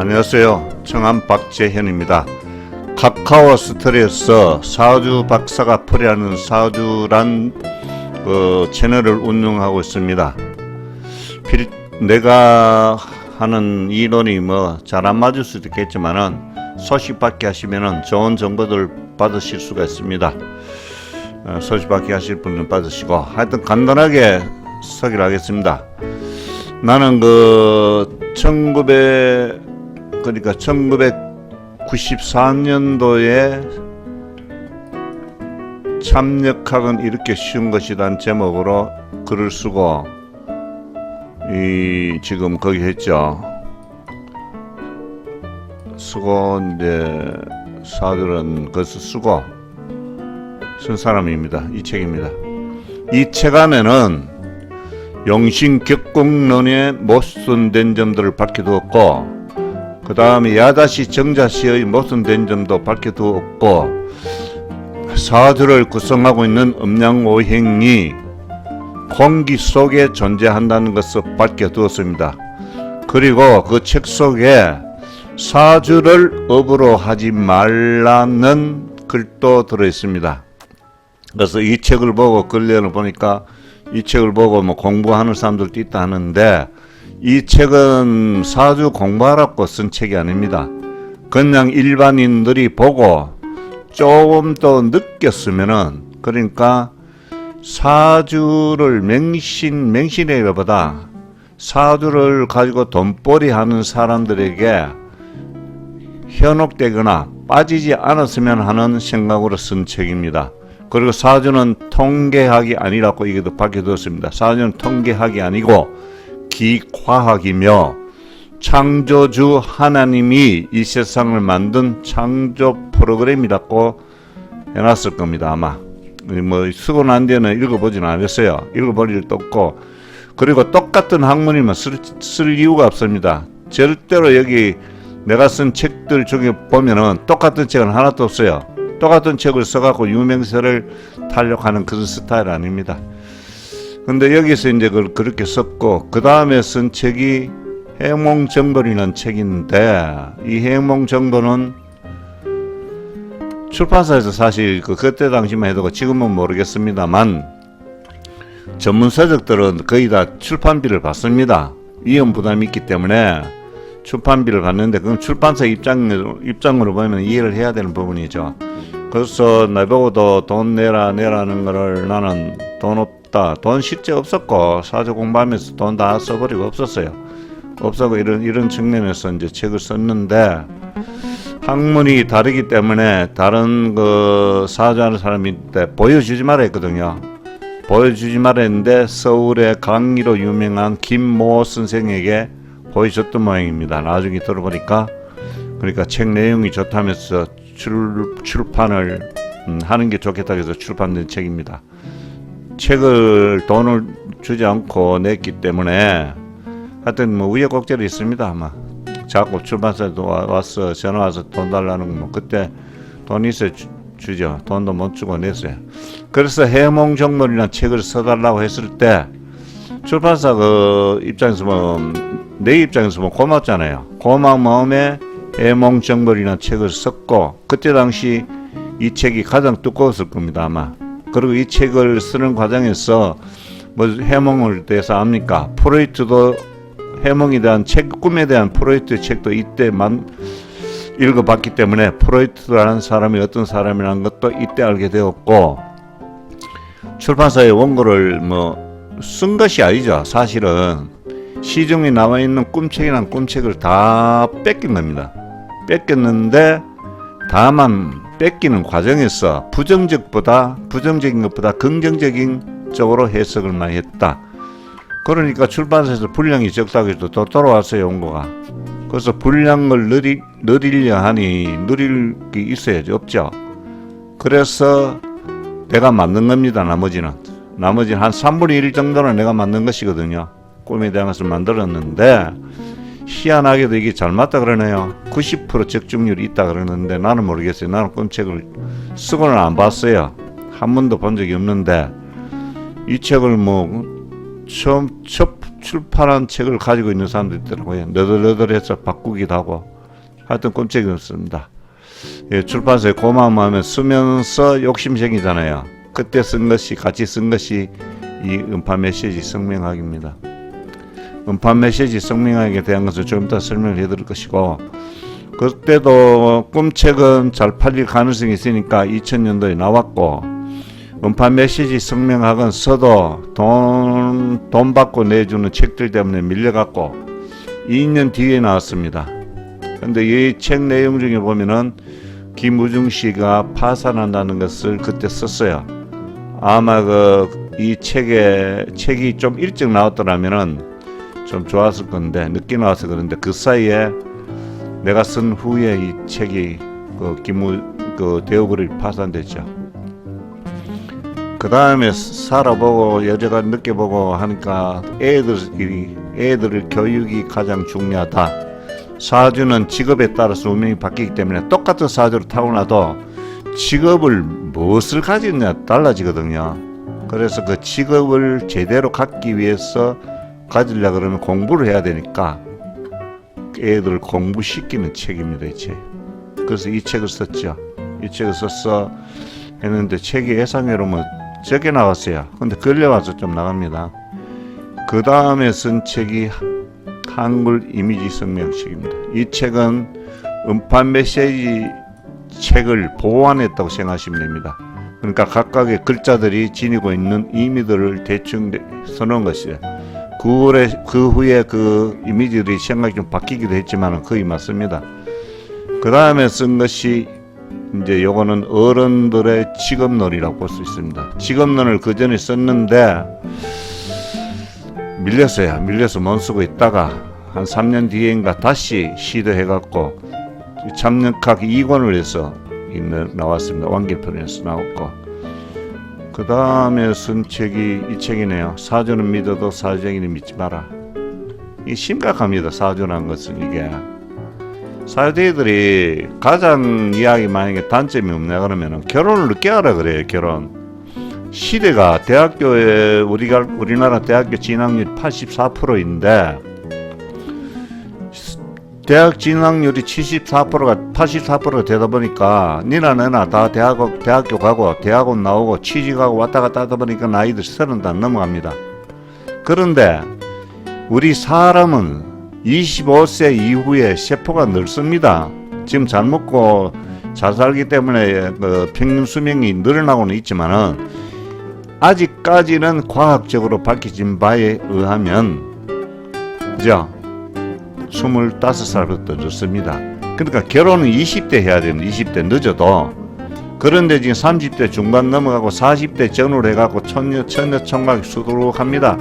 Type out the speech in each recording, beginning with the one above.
안녕하세요. 청암 박재현입니다. 카카오 스토리에서 사주 박사가 풀이하는 사주란 채널을 운영하고 있습니다. 내가 하는 이론이 잘 안 맞을 수도 있겠지만은 소식 받기 하시면은 좋은 정보들 받으실 수가 있습니다. 소식 받기 하실 분은 받으시고, 하여튼 간단하게 소개를 하겠습니다. 나는 1994년도에 참력학은 이렇게 쉬운 것이란 제목으로 글을 쓰고, 지금 거기 했죠. 쓰고 이제 사들은 그것을 쓰고 쓴 사람입니다. 이 책입니다. 이 책 안에는 용신격공론의 모순된 점들을 밝혀두었고, 그 다음에 야다시 정자시의 모순된 점도 밝혀두었고, 사주를 구성하고 있는 음양오행이 공기 속에 존재한다는 것을 밝혀두었습니다. 그리고 그 책 속에 사주를 업으로 하지 말라는 글도 들어있습니다. 그래서 이 책을 보고 근래를 보니까 이 책을 보고 공부하는 사람들도 있다 하는데, 이 책은 사주 공부하라고 쓴 책이 아닙니다. 그냥 일반인들이 보고 조금 더 느꼈으면은, 그러니까 사주를 맹신이라기보다 사주를 가지고 돈벌이 하는 사람들에게 현혹되거나 빠지지 않았으면 하는 생각으로 쓴 책입니다. 그리고 사주는 통계학이 아니라고 이게도 밝혀두었습니다. 사주는 통계학이 아니고 기과학이며 창조주 하나님이 이 세상을 만든 창조 프로그램이라고 해놨을 겁니다. 아마 쓰고 난 뒤에는 읽어보지는 않았어요. 읽어볼 일도 없고, 그리고 똑같은 학문이면 쓸 이유가 없습니다. 절대로 여기 내가 쓴 책들 중에 보면은 똑같은 책은 하나도 없어요. 똑같은 책을 써갖고 유명세를 타려하는 그런 스타일 아닙니다. 근데 여기서 이제 그렇게 썼고, 그 다음에 쓴 책이 해몽정벌이라는 책인데, 이 해몽정벌은 출판사에서 사실 그때 당시만 해도, 지금은 모르겠습니다만, 전문 서적들은 거의 다 출판비를 받습니다. 위험 부담이 있기 때문에 출판비를 받는데, 그건 출판사 입장으로 보면 이해를 해야 되는 부분이죠. 그래서 나보고도 돈 내라는 거를, 나는 돈 없다, 돈 실제 없었고, 사주 공부하면서 돈 다 써버리고 없었고 이런 측면에서 이제 책을 썼는데, 학문이 다르기 때문에 다른 사주하는 사람인데 보여주지 말아 했거든요. 보여주지 말아 했는데 서울의 강의로 유명한 김모 선생에게 보여줬던 모양입니다. 나중에 들어보니까. 그러니까 책 내용이 좋다면서 출판을 하는 게 좋겠다고 해서 출판된 책입니다. 책을 돈을 주지 않고 냈기 때문에 하여튼 우여곡절이 있습니다. 아마 자꾸 출판사에도 와서 전화 와서 돈 달라는 거, 그때 돈 있어야 주죠. 돈도 못 주고 냈어요. 그래서 해몽정벌이라는 책을 써달라고 했을 때 출판사 입장에서 내 입장에서 고맙잖아요. 고마운 마음에 해몽정벌이라는 책을 썼고, 그때 당시 이 책이 가장 두꺼웠을 겁니다, 아마. 그리고 이 책을 쓰는 과정에서 해몽을 대해서 압니까? 프로이트도 해몽에 대한 책, 꿈에 대한 프로이트 책도 이때만 읽어봤기 때문에 프로이트라는 사람이 어떤 사람이라는 것도 이때 알게 되었고, 출판사의 원고를 쓴 것이 아니죠. 사실은 시중에 나와 있는 꿈책이란 꿈책을 다 뺏긴 겁니다. 뺏겼는데, 다만 뺏기는 과정에서 부정적인 것보다 긍정적인 쪽으로 해석을 많이 했다. 그러니까 출판사에서 분량이 적다고 해도 또 돌아왔어요, 원고가. 그래서 분량을 늘리려 하니 늘릴 게 있어야지, 없죠. 그래서 내가 만든 겁니다. 나머지는 한 3분의 1 정도는 내가 만든 것이거든요. 꿈에 대한 것을 만들었는데, 희한하게도 이게 잘 맞다 그러네요. 90% 적중률이 있다 그러는데, 나는 모르겠어요. 나는 꿈책을 쓰고는 안 봤어요. 한 번도 본 적이 없는데, 이 책을 처음 첫 출판한 책을 가지고 있는 사람도 있더라고요. 너덜너덜해서 바꾸기도 하고. 하여튼 꼼짝이 없습니다. 예, 출판사에 고마움하면 쓰면서 욕심쟁이잖아요. 그때 쓴 것이 같이 쓴 것이 이 음파 메시지 성명학입니다. 음파 메시지 성명학에 대한 것을 좀 이따 설명을 해드릴 것이고, 그때도 꿈책은 잘 팔릴 가능성이 있으니까 2000년도에 나왔고, 음파 메시지 성명학은 서도 돈 받고 내주는 책들 때문에 밀려갔고 2년 뒤에 나왔습니다. 근데 이 책 내용 중에 보면은 김우중 씨가 파산한다는 것을 그때 썼어요. 아마 이 책이 좀 일찍 나왔더라면은 좀 좋았을 건데 늦게 나와서 그런데 그 사이에 내가 쓴 후에 이 책이 대우그룹이 파산됐죠. 그 다음에 살아보고 여자가 느껴보고 하니까 애들 교육이 가장 중요하다. 사주는 직업에 따라서 운명이 바뀌기 때문에 똑같은 사주를 타고나도 직업을 무엇을 가지느냐 달라지거든요. 그래서 그 직업을 제대로 갖기 위해서 가지려고 그러면 공부를 해야 되니까 애들을 공부시키는 책입니다. 이 책. 그래서 이 책을 썼죠. 이 책을 썼어 했는데 책이 예상외로는 적게 나왔어요. 근데 걸려와서 좀 나갑니다. 그 다음에 쓴 책이 한글 이미지 성명책입니다. 이 책은 음파 메시지 책을 보완했다고 생각하시면 됩니다. 그러니까 각각의 글자들이 지니고 있는 의미들을 대충 써놓은 것이에요. 그 후에 그 이미지들이 생각이 좀 바뀌기도 했지만 거의 맞습니다. 그 다음에 쓴 것이 이제 요거는 어른들의 직업론이라고 볼 수 있습니다. 직업론을 그 전에 썼는데 밀려서 못 쓰고 있다가 한 3년 뒤인가 다시 시도해갖고 참역학 2권을 해서 나왔습니다. 완결편에서 나왔고 그 다음에 쓴 책이 이 책이네요. 사주는 믿어도 사주쟁이는 믿지 마라. 이 심각합니다. 사주라는 것은 이게 사주쟁이들이 가장 이야기 만약에 단점이 없냐 그러면은 결혼을 늦게 하라 그래요. 결혼 시대가 대학교에 우리나라 대학교 진학률 84%인데 대학 진학률이 84%가 되다 보니까 니나 내나 다 대학교 가고 대학원 나오고 취직하고 왔다 갔다 하다 보니까 나이들 30다 넘어갑니다. 그런데 우리 사람은 25세 이후에 세포가 넓습니다. 지금 잘 먹고 잘 살기 때문에 평균 수명이 늘어나고는 있지만은 아직까지는 과학적으로 밝혀진 바에 의하면 그죠? 25살부터 늦습니다. 그러니까 결혼은 20대 해야 됩니다. 20대 늦어도. 그런데 지금 30대 중반 넘어가고 40대 전후로 해갖고 처녀 총각 수두룩합니다.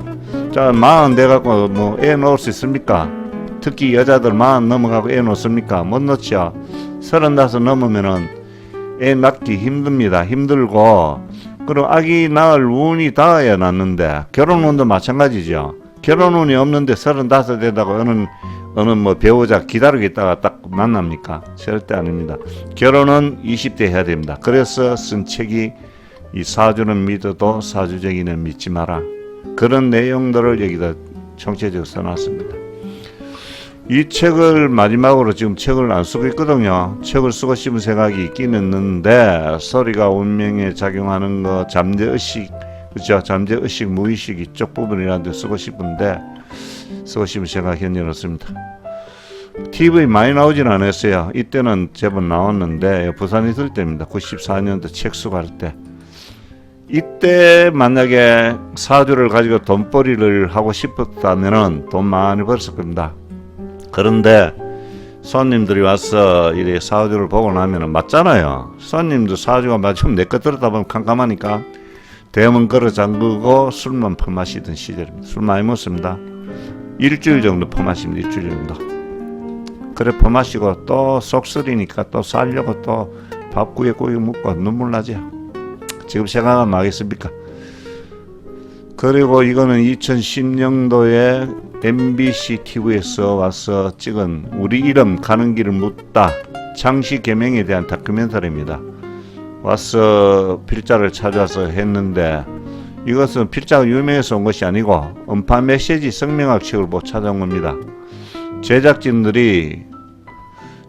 자, 40 돼갖고 뭐 애 놓을 수 있습니까? 특히 여자들 40 넘어가고 애 놓습니까? 못 놓죠. 35 넘으면은 애 낳기 힘듭니다. 힘들고 그리고 아기 낳을 운이 닿아야 낳는데 결혼 운도 마찬가지죠. 결혼 운이 없는데 35 된다고 어느 뭐 배우자 기다리고 있다가 딱 만납니까? 절대 아닙니다. 결혼은 20대 해야 됩니다. 그래서 쓴 책이 이 사주는 믿어도 사주쟁이는 믿지 마라. 그런 내용들을 여기다 총체적으로 써놨습니다. 이 책을 마지막으로 지금 책을 안 쓰고 있거든요. 책을 쓰고 싶은 생각이 있긴 있는데 소리가 운명에 작용하는 거 잠재의식 그죠? 잠재의식 무의식 이쪽 부분이라는 데 쓰고 싶은데 쓰고 싶은 생각이 현재 없습니다. TV 많이 나오진 않았어요. 이때는 제법 나왔는데 부산에 있을 때입니다. 94년도 책 수거할 때. 이때 만약에 사주를 가지고 돈벌이를 하고 싶었다면 돈 많이 벌었을 겁니다. 그런데 손님들이 와서 이래 사주를 보고 나면 맞잖아요. 손님도 사주가 맞으면 내 것 들었다 보면 깜깜하니까 대문 걸어 잠그고 술만 퍼마시던 시절입니다. 술 많이 먹습니다. 일주일 정도 퍼마십니다. 일주일 정도. 그래 퍼마시고 또 속쓰리니까 또 살려고 또 밥구에 고기 먹고 눈물 나죠. 지금 생각하면 나겠습니까? 그리고 이거는 2010년도에 MBC TV에서 와서 찍은 우리 이름 가는 길을 묻다 장씨 개명에 대한 다큐멘터리입니다. 와서 필자를 찾아서 했는데 이것은 필자가 유명해서 온 것이 아니고 음파 메시지 성명학 책을 보고 찾아온 겁니다. 제작진들이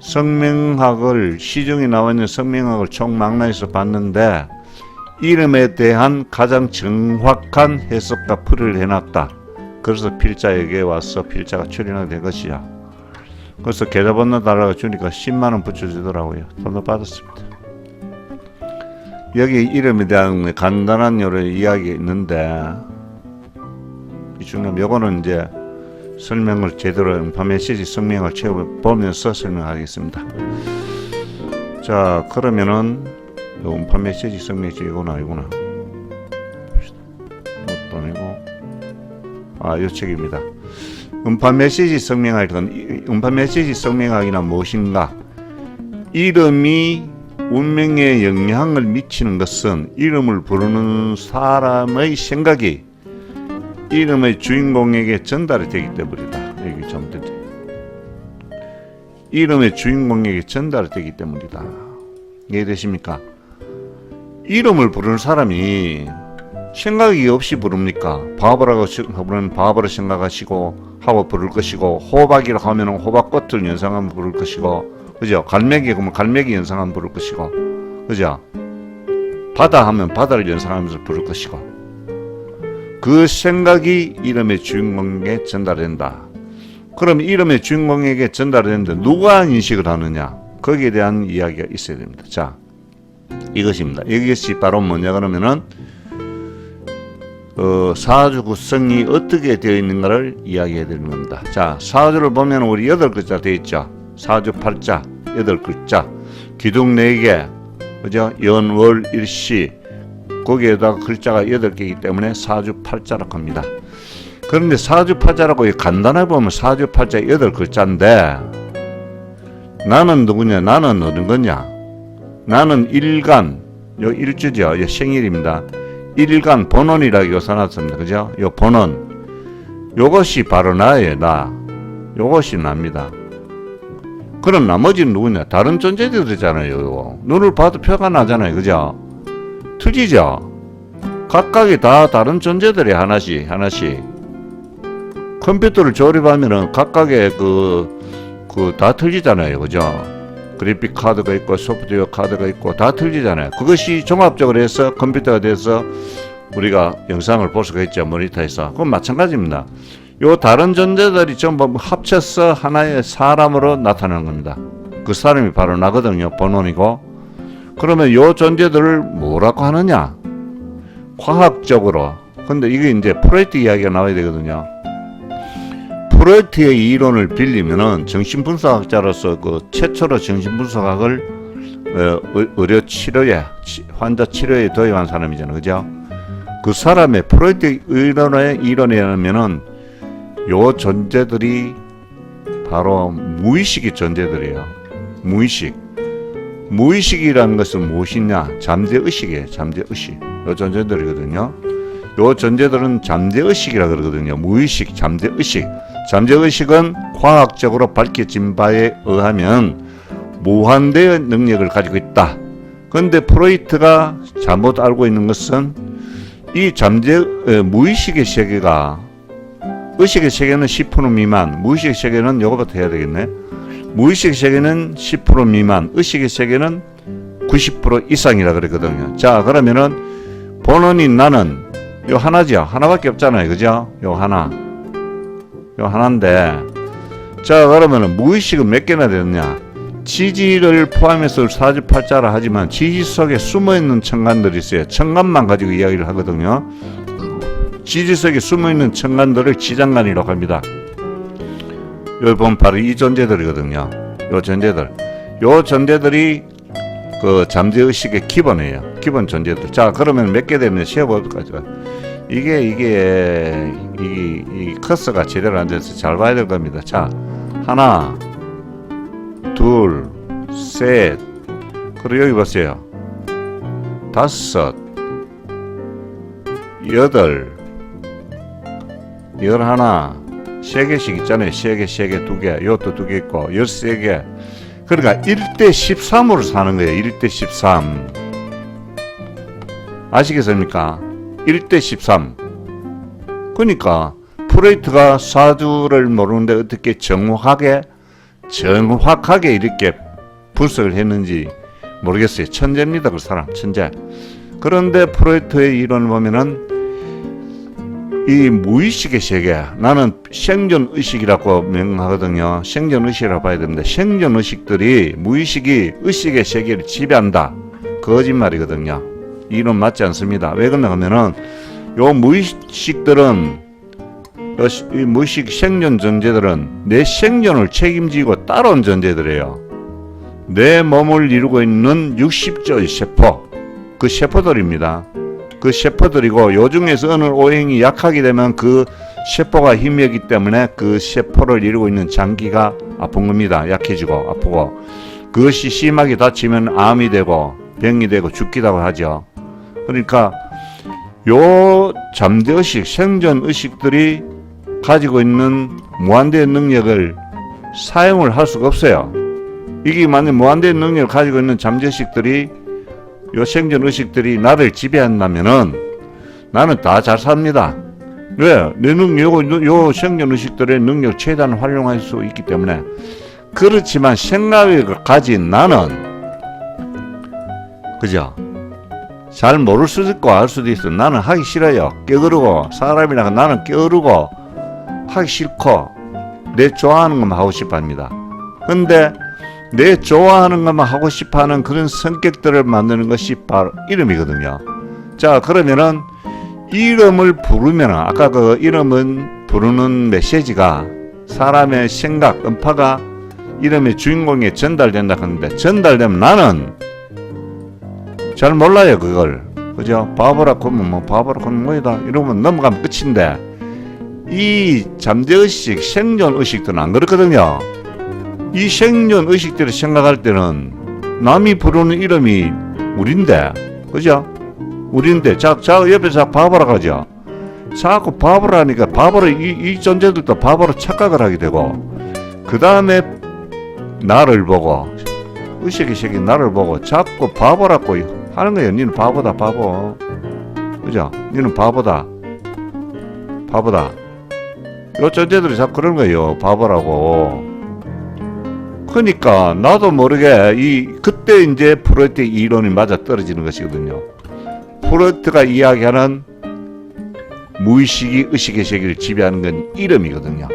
성명학을 시중에 나와 있는 성명학을 총망라해서 봤는데 이름에 대한 가장 정확한 해석과 풀이를 해놨다. 그래서 필자에게 와서 필자가 출연하게 된 것이야. 그래서 계좌번호 달라고 주니까 10만원 붙여주더라고요. 돈도 받았습니다. 여기 이름에 대한 간단한 여러 이야기가 있는데 이 중에 요거는 이제 설명을 제대로 음파 메시지 성명을 보면서 설명하겠습니다. 자, 그러면은 음파 메시지 성명이 이거나 이거나 이것도 아니고 요 책입니다. 음파 메시지 성명학은 음파 메시지 성명학이나 무엇인가? 이름이 운명에 영향을 미치는 것은 이름을 부르는 사람의 생각이 이름의 주인공에게 전달이 되기 때문이다. 여기 좀 되지. 이름의 주인공에게 전달이 되기 때문이다. 이해되십니까? 이름을 부르는 사람이 생각이 없이 부릅니까? 바보라고 부르면 바보로 생각하시고 하고 부를 것이고, 호박이라고 하면 호박꽃을 연상하면 부를 것이고, 그죠? 갈매기 그러면 갈매기 연상하면 부를 것이고, 그죠? 바다 하면 바다를 연상하면서 부를 것이고, 그 생각이 이름의 주인공에게 전달된다. 그럼 이름의 주인공에게 전달되는데 누가 인식을 하느냐? 거기에 대한 이야기가 있어야 됩니다. 자, 이것입니다. 이것이 바로 뭐냐 그러면은 사주 구성이 어떻게 되어 있는가를 이야기해야 되는 겁니다. 자, 사주를 보면 우리 8글자 되어 있죠. 사주 8자 8글자, 기둥 4개, 그죠? 연, 월, 일시, 거기에다가 글자가 8개이기 때문에 사주 8자라고 합니다. 그런데 사주 8자라고 간단하게 보면 사주 8자 8글자인데 나는 누구냐? 나는 어느 거냐? 나는 일간, 요 일주죠. 요 생일입니다. 일간 본원이라고 써놨습니다. 그죠? 요 본원. 요것이 바로 나예요, 나. 요것이 납니다. 그럼 나머지는 누구냐? 다른 존재들이잖아요. 요거. 눈을 봐도 표가 나잖아요. 그죠? 틀리죠? 각각이 다 다른 존재들이 하나씩. 컴퓨터를 조립하면은 각각의 다 틀리잖아요. 그죠? 그래픽 카드가 있고 소프트웨어 카드가 있고 다 틀리잖아요. 그것이 종합적으로 해서 컴퓨터가 돼서 우리가 영상을 볼 수가 있죠. 모니터에서. 그건 마찬가지입니다. 요 다른 존재들이 전부 합쳐서 하나의 사람으로 나타나는 겁니다. 그 사람이 바로 나거든요. 본원이고. 그러면 요 존재들을 뭐라고 하느냐? 과학적으로. 근데 이게 이제 프로이트 이야기가 나와야 되거든요. 프로이트의 이론을 빌리면은 정신분석학자로서 최초로 정신분석학을 의료 치료에, 환자 치료에 도입한 사람이잖아요. 그죠? 그 사람의 프로이트 이론에 의하면은 요 존재들이 바로 무의식의 존재들이에요. 무의식이라는 것은 무엇이냐? 잠재의식이에요. 잠재의식. 요 존재들이거든요. 요 존재들은 잠재의식이라 그러거든요. 무의식, 잠재의식. 잠재의식은 과학적으로 밝혀진 바에 의하면 무한대의 능력을 가지고 있다. 그런데 프로이트가 잘못 알고 있는 것은 이 무의식의 세계가, 의식의 세계는 10% 미만, 무의식의 세계는 요거부터 해야 되겠네. 무의식의 세계는 10% 미만, 의식의 세계는 90% 이상이라 그랬거든요. 자, 그러면은 본원인 나는 요 하나죠. 하나밖에 없잖아요. 그죠? 요 하나인데, 자, 그러면은 무의식은 몇 개나 되느냐? 지지를 포함해서 사주팔자라 하지만 지지 속에 숨어있는 천간들이 있어요. 천간만 가지고 이야기를 하거든요. 지지 속에 숨어있는 천간들을 지장간이라고 합니다. 여기 보면 바로 이 존재들이거든요. 요 존재들이 그 잠재의식의 기본이에요. 기본 존재들. 자, 그러면 몇 개 되면 세어볼까? 이게 커서가 제대로 앉아서 잘 봐야 될 겁니다. 자, 하나, 둘, 셋, 그리고 여기 보세요. 다섯, 여덟, 열하나, 세 개씩 있잖아요. 세 개, 두 개, 이것도 2개 있고, 13개. 그러니까 1대 13으로 사는 거예요. 1대 13. 아시겠습니까? 1대 13. 그러니까 프로이트가 사주를 모르는데 어떻게 정확하게 정확하게 이렇게 분석을 했는지 모르겠어요. 천재입니다. 그 사람 천재. 그런데 프로이트의 이론을 보면은 이 무의식의 세계, 나는 생존의식이라고 명하거든요. 생존의식이라고 봐야 됩니다. 생존의식들이 무의식이 의식의 세계를 지배한다. 거짓말이거든요. 이론 맞지 않습니다. 왜 그러냐 하면은 요 무의식들은 이 무의식 생존 존재들은 내 생존을 책임지고 따라온 존재들이에요. 내 몸을 이루고 있는 60조의 세포, 그 세포들입니다. 그 세포들이고 요 중에서 어느 오행이 약하게 되면 그 세포가 힘이 없기 때문에 그 세포를 이루고 있는 장기가 아픈 겁니다. 약해지고 아프고 그것이 심하게 다치면 암이 되고 병이 되고 죽기도 하죠. 그러니까 요 잠재의식, 생존의식들이 가지고 있는 무한대의 능력을 사용을 할 수가 없어요. 이게 만약 무한대의 능력을 가지고 있는 잠재의식들이 요 생존의식들이 나를 지배한다면은 나는 다 잘 삽니다. 왜? 내 능력, 요 생존의식들의 능력 최대한 활용할 수 있기 때문에. 그렇지만 생각을 가진 나는, 그죠? 잘 모를 수도 있고 알 수도 있어. 나는 하기 싫어요. 깨그르고, 사람이랑 나는 깨어르고, 하기 싫고, 내 좋아하는 것만 하고 싶어 합니다. 근데, 내 좋아하는 것만 하고 싶어 하는 그런 성격들을 만드는 것이 바로 이름이거든요. 자, 그러면은 이름을 부르면 아까 그 이름은 부르는 메시지가 사람의 생각, 음파가 이름의 주인공에 전달된다 하는데 전달되면 나는 잘 몰라요, 그걸. 그죠? 바보라고 하면 뭐 바보라고 하면 뭐이다 이러면 넘어가면 끝인데 이 잠재의식, 생존의식들은 안 그렇거든요. 이 생존의식들을 생각할 때는 남이 부르는 이름이 우린데, 그죠? 우린데, 자 옆에서 바보라고 하죠. 자꾸 바보라니까 바보로 이 존재들도 바보로 착각을 하게 되고, 그 다음에 나를 보고, 의식의 세계 나를 보고 자꾸 바보라고 하는 거예요. 니는 바보다, 바보. 그죠? 니는 바보다, 바보다. 요 존재들이 자꾸 그런 거예요. 바보라고. 그러니까 나도 모르게 그때 이제 프로이트의 이론이 맞아 떨어지는 것이거든요. 프로이트가 이야기하는 무의식이 의식의 세계를 지배하는 건 이름이거든요.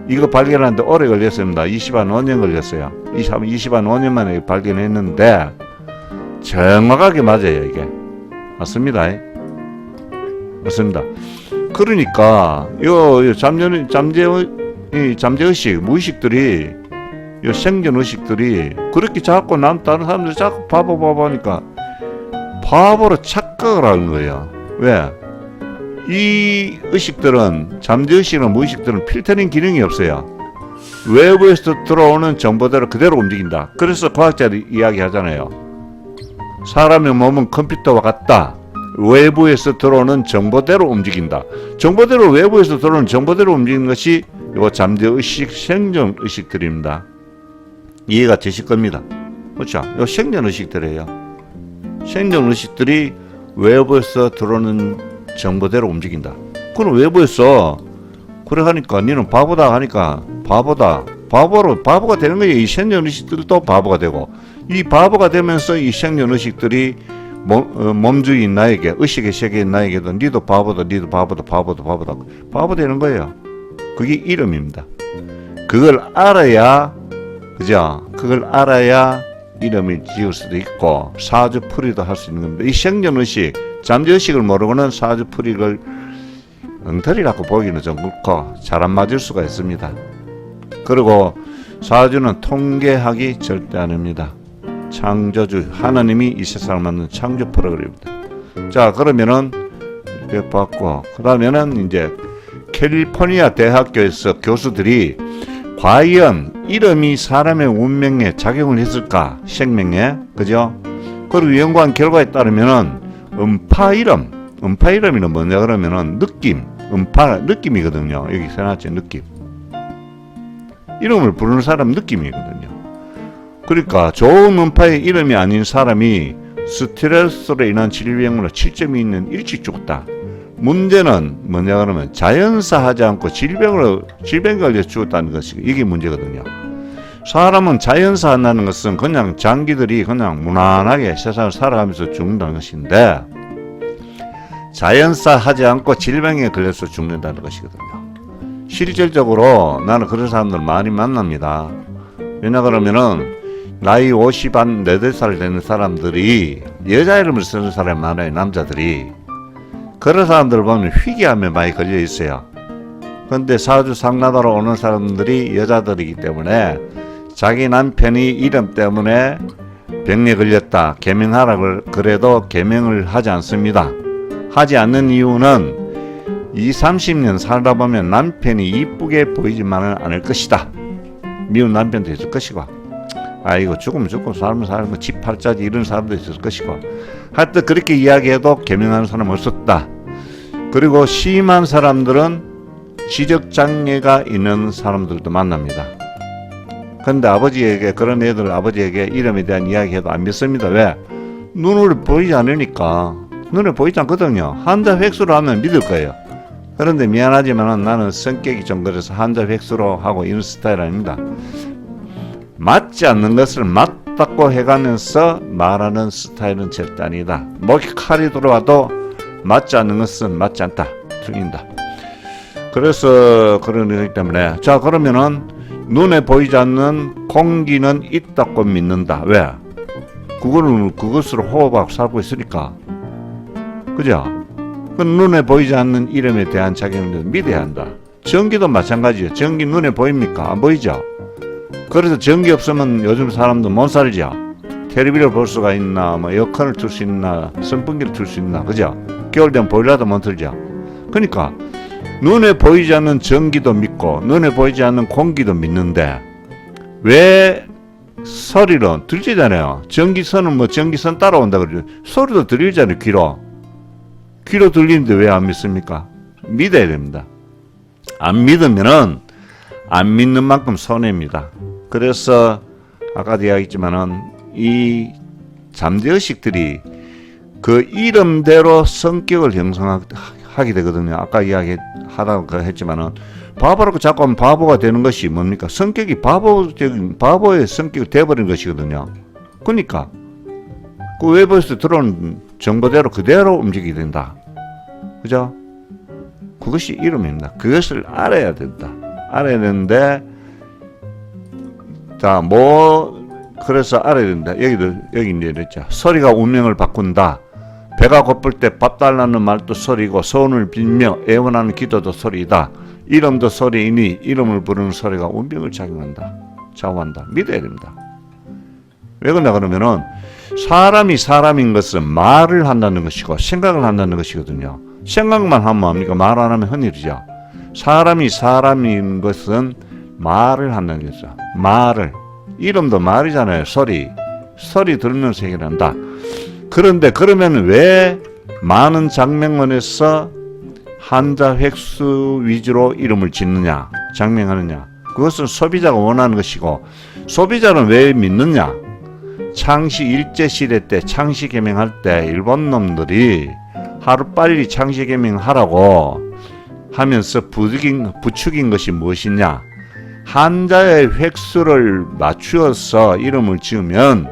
이거 발견하는데 오래 걸렸습니다. 20한 5년 걸렸어요. 20한 5년 만에 발견했는데 정확하게 맞아요. 이게 맞습니다. 맞습니다. 그러니까 요 잠재의식 무의식들이 요 생존의식들이 그렇게 자꾸 다른 사람들이 자꾸 바보 하니까 바보로 착각을 하는 거예요. 왜? 이 의식들은 잠재의식이나 무의식들은 필터링 기능이 없어요. 외부에서 들어오는 정보대로 그대로 움직인다. 그래서 과학자들이 이야기하잖아요. 사람의 몸은 컴퓨터와 같다. 외부에서 들어오는 정보대로 움직인다. 정보대로 외부에서 들어오는 정보대로 움직이는 것이 요 잠재의식, 생존의식들입니다. 이해가 되실 겁니다. 그렇죠? 요 생존의식들이에요. 생존의식들이 외부에서 들어오는 정보대로 움직인다. 그럼 외부에서 그래 하니까 니는 바보다 하니까 바보가 되는 거예요. 이 생존의식들도 바보가 되고 이 바보가 되면서 이 생존의식들이 몸주인 나에게 의식의 세계인 나에게도 니도 바보다 바보 되는 거예요. 그게 이름입니다. 그걸 알아야 그죠? 그걸 알아야 이름을 지을 수도 있고 사주풀이도 할 수 있는 겁니다. 이 생존의식, 잠재의식을 모르고는 사주풀이를 엉터리라고 보기는 좀 그렇고 잘 안 맞을 수가 있습니다. 그리고 사주는 통계학이 절대 아닙니다. 창조주 하나님이 이 세상을 만든 창조 프로그램입니다. 자, 그러면은 이렇게 봤고 그다음에는 이제 캘리포니아 대학교에서 교수들이 과연 이름이 사람의 운명에 작용을 했을까? 생명에, 그죠? 그리고 연구한 결과에 따르면은 음파 이름이는 뭐냐 그러면은 느낌이거든요. 여기 써놨죠, 느낌. 이름을 부르는 사람 느낌이거든요. 그러니까 좋은 음파의 이름이 아닌 사람이 스트레스로 인한 질병으로 7점이 있는 일찍 죽었다. 문제는 뭐냐 그러면 자연사 하지 않고 질병 걸려 죽었다는 것이 이게 문제거든요. 사람은 자연사 한다는 것은 그냥 장기들이 그냥 무난하게 세상을 살아가면서 죽는다는 것인데, 자연사 하지 않고 질병에 걸려서 죽는다는 것이거든요. 실질적으로 나는 그런 사람들 많이 만납니다. 왜냐 그러면은 나이 50, 한 4살 되는 사람들이 여자 이름을 쓰는 사람이 많아요. 남자들이. 그런 사람들 보면 희귀암에 많이 걸려 있어요. 근데 사주 상담하러 오는 사람들이 여자들이기 때문에 자기 남편이 이름 때문에 병에 걸렸다, 개명하라 그래도 개명을 하지 않습니다. 하지 않는 이유는 20, 30년 살다 보면 남편이 이쁘게 보이지만은 않을 것이다. 미운 남편도 있을 것이고, 아이고 죽으면 죽고 살면 살고 집 팔자지 이런 사람도 있을 것이고, 하여튼 그렇게 이야기해도 개명하는 사람 없었다. 그리고 심한 사람들은 지적장애가 있는 사람들도 만납니다. 근데 아버지에게, 그런 애들 아버지에게 이름에 대한 이야기해도 안 믿습니다. 왜? 눈으로 보이지 않으니까. 눈에 보이지 않거든요. 한자 획수로 하면 믿을 거예요. 그런데 미안하지만 나는 성격이 좀 그래서 한자 획수로 하고 이런 스타일 아닙니다. 맞지 않는 것을 맞다고 해가면서 말하는 스타일은 절대 아니다. 목에 칼이 들어와도 맞지 않는 것은 맞지 않다. 틀린다. 그래서 그런 거기 때문에, 자 그러면은 눈에 보이지 않는 공기는 있다고 믿는다. 왜? 그것으로 호흡하고 살고 있으니까. 그죠? 그 눈에 보이지 않는 이름에 대한 자기는 믿어야 한다. 전기도 마찬가지예요. 전기 눈에 보입니까? 안 보이죠? 그래서 전기 없으면 요즘 사람도 못 살죠. 텔레비를 볼 수가 있나, 뭐 에어컨을 틀 수 있나, 선풍기를 틀 수 있나, 그죠? 겨울 되면 보일러도 못 틀죠. 그러니까 눈에 보이지 않는 전기도 믿고 눈에 보이지 않는 공기도 믿는데, 왜 소리로 들리잖아요. 전기선은 뭐 전기선 따라온다 그러죠. 소리도 들리잖아요. 귀로 들리는데 왜 안 믿습니까? 믿어야 됩니다. 안 믿으면은 안 믿는 만큼 손해입니다. 그래서 아까도 이야기했지만은 이 잠재의식들이 그 이름대로 성격을 형성하게 되거든요. 아까 이야기하다가 했지만은 바보라고 자꾸 하면 바보가 되는 것이 뭡니까? 성격이 바보의 성격이 돼버린 것이거든요. 그러니까 그 외부에서 들어온 정보대로 그대로 움직이게 된다. 그죠? 그것이 이름입니다. 그것을 알아야 된다. 알아야 되는데, 자, 그래서 알아야 된다. 여기 이제 이랬죠. 소리가 운명을 바꾼다. 배가 고플 때 밥 달라는 말도 소리고, 소원을 빌며 애원하는 기도도 소리이다. 이름도 소리이니 이름을 부르는 소리가 운명을 좌우한다. 믿어야 됩니다. 왜 그러냐 그러면은, 사람이 사람인 것은 말을 한다는 것이고 생각을 한다는 것이거든요. 생각만 하면 뭡니까? 말 안 하면 헌일이죠. 사람이 사람인 것은 말을 한다는 거죠. 이름도 말이잖아요. 소리 들으면서 해결한다. 그런데 그러면 왜 많은 장명원에서 한자 획수 위주로 이름을 짓느냐, 장명하느냐? 그것은 소비자가 원하는 것이고, 소비자는 왜 믿느냐? 창시 일제시대 때 창시 개명할 때 일본 놈들이 하루빨리 창시 개명하라고 하면서 부추긴 것이 무엇이냐? 한자의 획수를 맞추어서 이름을 지으면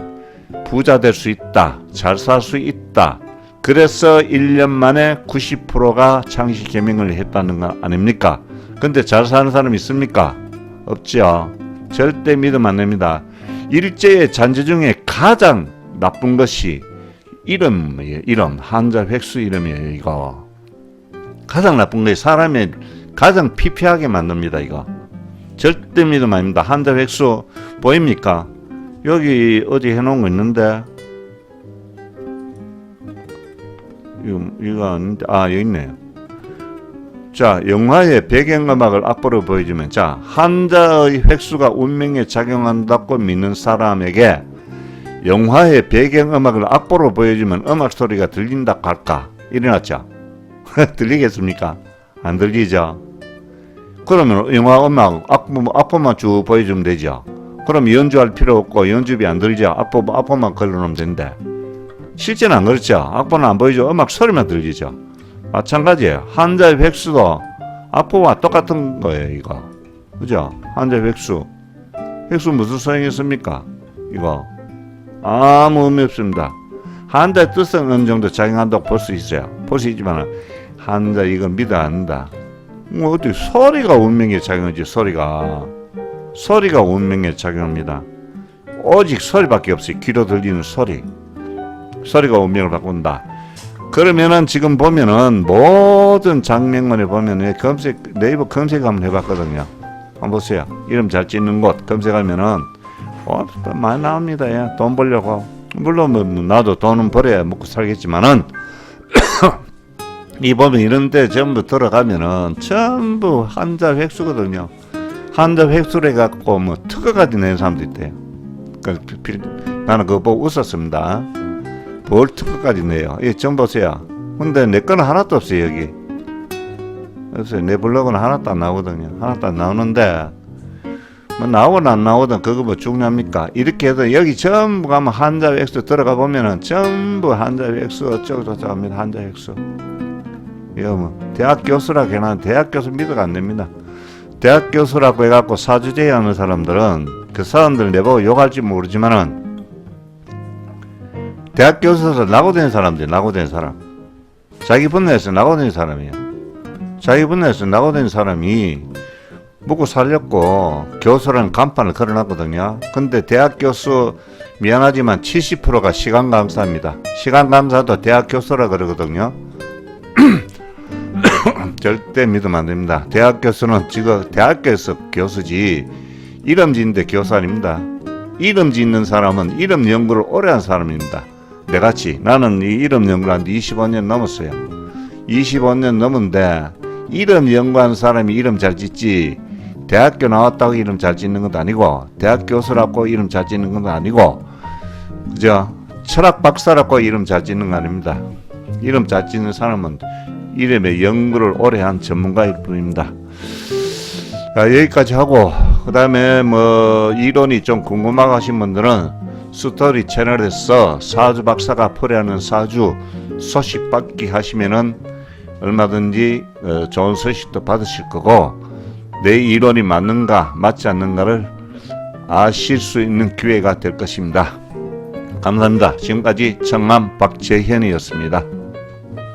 부자 될 수 있다. 잘 살 수 있다. 그래서 1년 만에 90%가 창시 개명을 했다는 거 아닙니까? 근데 잘 사는 사람이 있습니까? 없죠. 절대 믿으면 안 됩니다. 일제의 잔재 중에 가장 나쁜 것이 이름이에요. 이름. 한자 획수 이름이에요. 이거. 가장 나쁜 것이 사람의 가장 피폐하게 만듭니다. 이거. 절대 믿으면 안 됩니다. 한자 획수 보입니까? 여기 어디 해놓은 거 있는데, 이거 아닌데, 여기 있네요. 자, 영화의 배경음악을 악보로 보여주면, 자, 한자의 획수가 운명에 작용한다고 믿는 사람에게 영화의 배경음악을 악보로 보여주면 음악 소리가 들린다고 할까? 일어났죠? 들리겠습니까? 안 들리죠? 그러면 영화 음악 악보만 쭉 보여주면 되죠? 그럼 연주할 필요 없고 연주비 안 들죠? 악보만 걸어놓으면 된대. 실제는 안 그렇죠? 악보는 안 보이죠? 음악 소리만 들리죠? 마찬가지예요. 한자의 획수도 악보와 똑같은 거예요, 이거. 그죠? 한자의 획수. 획수 무슨 소용이 있습니까? 이거 아무 의미 없습니다. 한자의 뜻은 어느 정도 작용한다고 볼 수 있어요. 볼 수 있지만 한자 이건 믿어 안 된다. 뭐 어떻게 소리가 운명에 작용하지? 소리가 운명에 작용합니다. 오직 소리밖에 없어요. 귀로 들리는 소리가 운명을 바꾼다. 그러면은 지금 보면은 모든 장면만에 보면은 네이버 검색 한번 해봤거든요. 한번 보세요. 이름 잘 짓는 곳 검색하면은 많이 나옵니다. 예. 돈 벌려고. 물론 뭐 나도 돈은 벌어야 먹고 살겠지만은 이 보면 이런데 전부 들어가면은 전부 한자 획수거든요. 한자 획수를 해갖고 뭐 특허까지 내는 사람도 있대요. 나는 그거 보고 웃었습니다. 뭘 특허까지 내요? 예, 좀 보세요. 근데 내 거는 하나도 없어요, 여기. 그래서 내 블로그는 하나도 안 나오거든요. 하나도 안 나오는데, 뭐 나오든 안 나오든 그거 뭐 중요합니까? 이렇게 해도 여기 전부 가면 한자 획수 들어가 보면은 전부 한자 획수 어쩌고저쩌고 합니다. 한자 획수. 이거 뭐, 대학 교수라고 해놔. 대학 교수 믿어가 안 됩니다. 대학 교수라고 해갖고 사주제의 하는 사람들은 그 사람들 내보고 욕할지 모르지만은 대학 교수에서 낙오된 사람들, 낙오된 사람. 자기 분야에서 낙오된 사람이에요. 자기 분야에서 낙오된 사람이 먹고 살렸고 교수라는 간판을 걸어놨거든요. 근데 대학 교수 미안하지만 70%가 시간 강사입니다. 시간 강사도 대학 교수라 그러거든요. 절대 믿으면 안 됩니다. 대학 교수는 지금 대학교에서 교수지 이름 짓는데 교수 아닙니다. 이름 짓는 사람은 이름 연구를 오래 한 사람입니다. 내같이 나는 이 이름 연구를 한 25년 넘었어요. 25년 넘은데 이름 연구한 사람이 이름 잘 짓지 대학교 나왔다고 이름 잘 짓는 것도 아니고 대학 교수라고 이름 잘 짓는 것도 아니고 그죠? 철학 박사라고 이름 잘 짓는 거 아닙니다. 이름 잘 짓는 사람은 이름의 연구를 오래 한 전문가일 뿐입니다. 여기까지 하고 그 다음에 뭐 이론이 좀 궁금하신 분들은 스토리 채널에서 사주 박사가 풀이하는 사주 소식 받기 하시면은 얼마든지 좋은 소식도 받으실 거고 내 이론이 맞는가 맞지 않는가를 아실 수 있는 기회가 될 것입니다. 감사합니다. 지금까지 청남 박재현이었습니다.